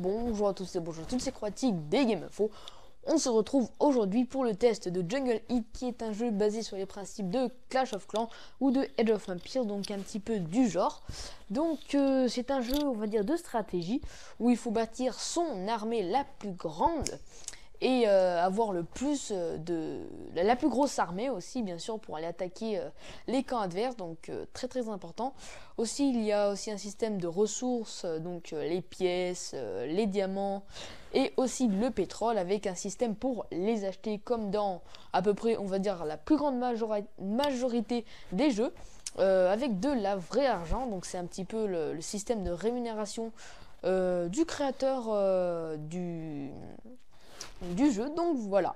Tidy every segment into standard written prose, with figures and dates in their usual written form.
Bonjour à tous et bonjour à toutes, c'est Croatique des Game Info. On se retrouve aujourd'hui pour le test de Jungle Heat, qui est un jeu basé sur les principes de Clash of Clans ou de Age of Empires, donc un petit peu du genre. Donc c'est un jeu, on va dire, de stratégie où il faut bâtir son armée la plus grande et avoir le plus la plus grosse armée aussi, bien sûr, pour aller attaquer les camps adverses, donc très important. Aussi, il y a aussi un système de ressources, donc les pièces, les diamants et aussi le pétrole, avec un système pour les acheter comme dans à peu près, on va dire, la plus grande majorité des jeux, avec de la vraie argent. Donc c'est un petit peu le système de rémunération du créateur du jeu. Donc voilà.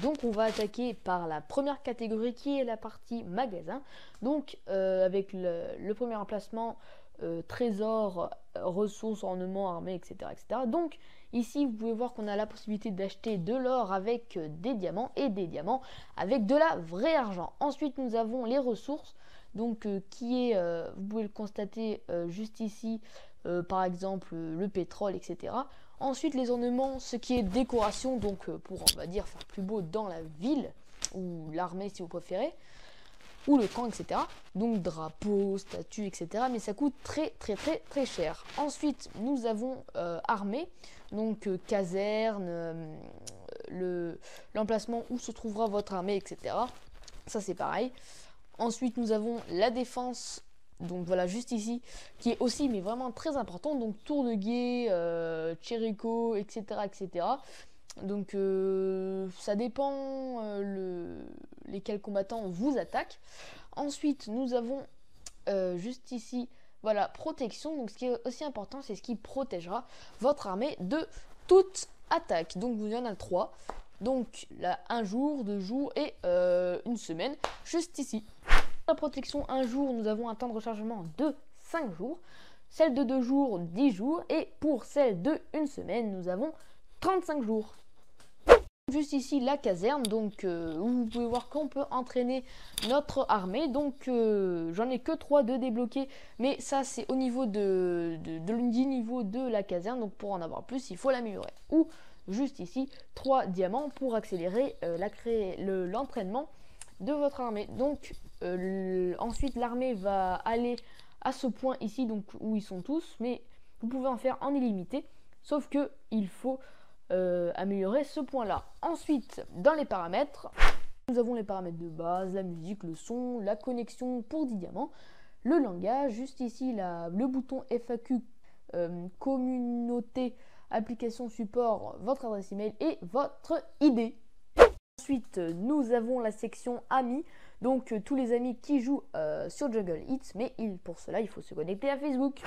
Donc on va attaquer par la première catégorie, qui est la partie magasin. Donc avec le premier emplacement, trésor, ressources, ornements, armées, etc. Donc ici vous pouvez voir qu'on a la possibilité d'acheter de l'or avec des diamants et des diamants avec de la vraie argent. Ensuite nous avons les ressources, donc qui est, vous pouvez le constater juste ici, par exemple le pétrole, etc. Ensuite les ornements, ce qui est décoration, donc pour, on va dire, faire plus beau dans la ville ou l'armée si vous préférez, ou le camp, etc. Donc drapeau, statue, etc. Mais ça coûte très cher. Ensuite nous avons armée, donc caserne, l'emplacement où se trouvera votre armée, etc. Ça c'est pareil. Ensuite nous avons la défense, donc voilà, juste ici, qui est aussi mais vraiment très important. Donc tour de guet, Chérico, etc. Donc ça dépend lesquels combattants vous attaquent. Ensuite nous avons juste ici, voilà, protection. Donc ce qui est aussi important, c'est ce qui protégera votre armée de toute attaque. Donc vous en avez 3. Donc là, 1 jour, 2 jours et 1 semaine, juste ici. La protection 1 jour, nous avons un temps de rechargement de 5 jours. Celle de 2 jours, 10 jours. Et pour celle de 1 semaine, nous avons 35 jours. Juste ici la caserne, donc où vous pouvez voir qu'on peut entraîner notre armée. Donc j'en ai que 3 de débloquer, mais ça c'est au niveau du niveau de la caserne. Donc pour en avoir plus, il faut l'améliorer. Ou juste ici 3 diamants pour accélérer l'entraînement de votre armée. Donc ensuite l'armée va aller à ce point ici, donc où ils sont tous, mais vous pouvez en faire en illimité, sauf que il faut améliorer ce point là. Ensuite dans les paramètres, nous avons les paramètres de base, la musique, le son, la connexion pour 10 diamants, le langage, juste ici le bouton FAQ, communauté, application support, votre adresse email et votre ID. Ensuite nous avons la section amis, donc tous les amis qui jouent sur Jungle Heat, mais pour cela il faut se connecter à Facebook.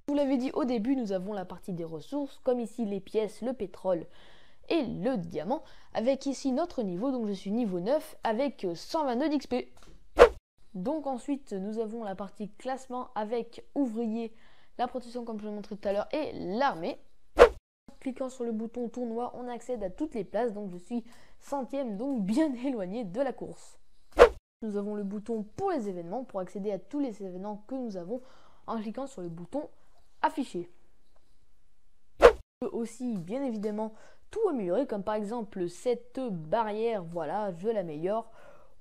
Je vous l'avais dit au début, nous avons la partie des ressources, comme ici les pièces, le pétrole et le diamant, avec ici notre niveau. Donc je suis niveau 9 avec 122 d'XP. Donc ensuite nous avons la partie classement avec ouvrier, la protection comme je l'ai montré tout à l'heure et l'armée. En cliquant sur le bouton tournoi, on accède à toutes les places, donc je suis 100e, donc bien éloigné de la course. Nous avons le bouton pour les événements, pour accéder à tous les événements que nous avons en cliquant sur le bouton afficher. On peut aussi bien évidemment tout améliorer, comme par exemple cette barrière, voilà, je l'améliore,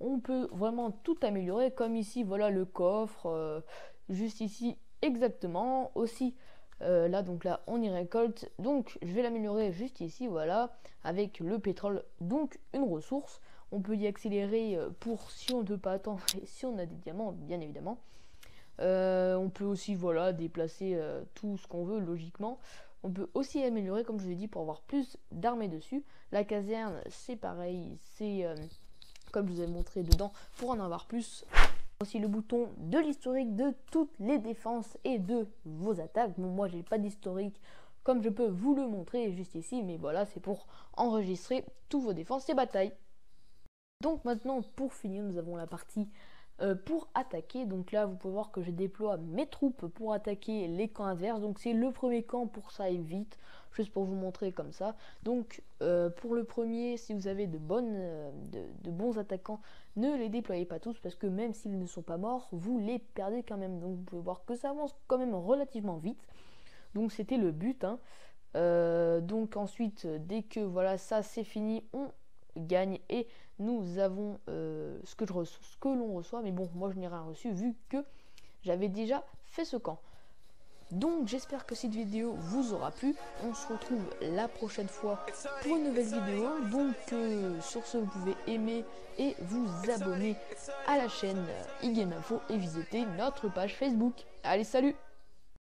on peut vraiment tout améliorer, comme ici, voilà le coffre, juste ici, exactement, aussi. Là donc là on y récolte, donc je vais l'améliorer juste ici, voilà, avec le pétrole, donc une ressource. On peut y accélérer pour si on ne peut pas attendre et si on a des diamants, bien évidemment. On peut aussi, voilà, déplacer tout ce qu'on veut logiquement. On peut aussi améliorer, comme je l'ai dit, pour avoir plus d'armées dessus. La caserne, c'est pareil, c'est comme je vous ai montré dedans, pour en avoir plus. Aussi le bouton de l'historique de toutes les défenses et de vos attaques. Bon, moi j'ai pas d'historique comme je peux vous le montrer juste ici, mais voilà, c'est pour enregistrer tous vos défenses et batailles. Donc maintenant, pour finir, nous avons la partie pour attaquer. Donc là, vous pouvez voir que je déploie mes troupes pour attaquer les camps adverses. Donc c'est le premier camp, pour ça et vite, juste pour vous montrer comme ça. Donc pour le premier, si vous avez de bons attaquants, ne les déployez pas tous, parce que même s'ils ne sont pas morts, vous les perdez quand même. Donc vous pouvez voir que ça avance quand même relativement vite. Donc c'était le but, hein. Donc ensuite, dès que voilà, ça c'est fini, on gagne et nous avons ce que l'on reçoit. Mais bon, moi je n'ai rien reçu vu que j'avais déjà fait ce camp. Donc j'espère que cette vidéo vous aura plu. On se retrouve la prochaine fois pour une nouvelle vidéo. Donc sur ce, vous pouvez aimer et vous abonner à la chaîne iGameInfo et visiter notre page Facebook. Allez, salut!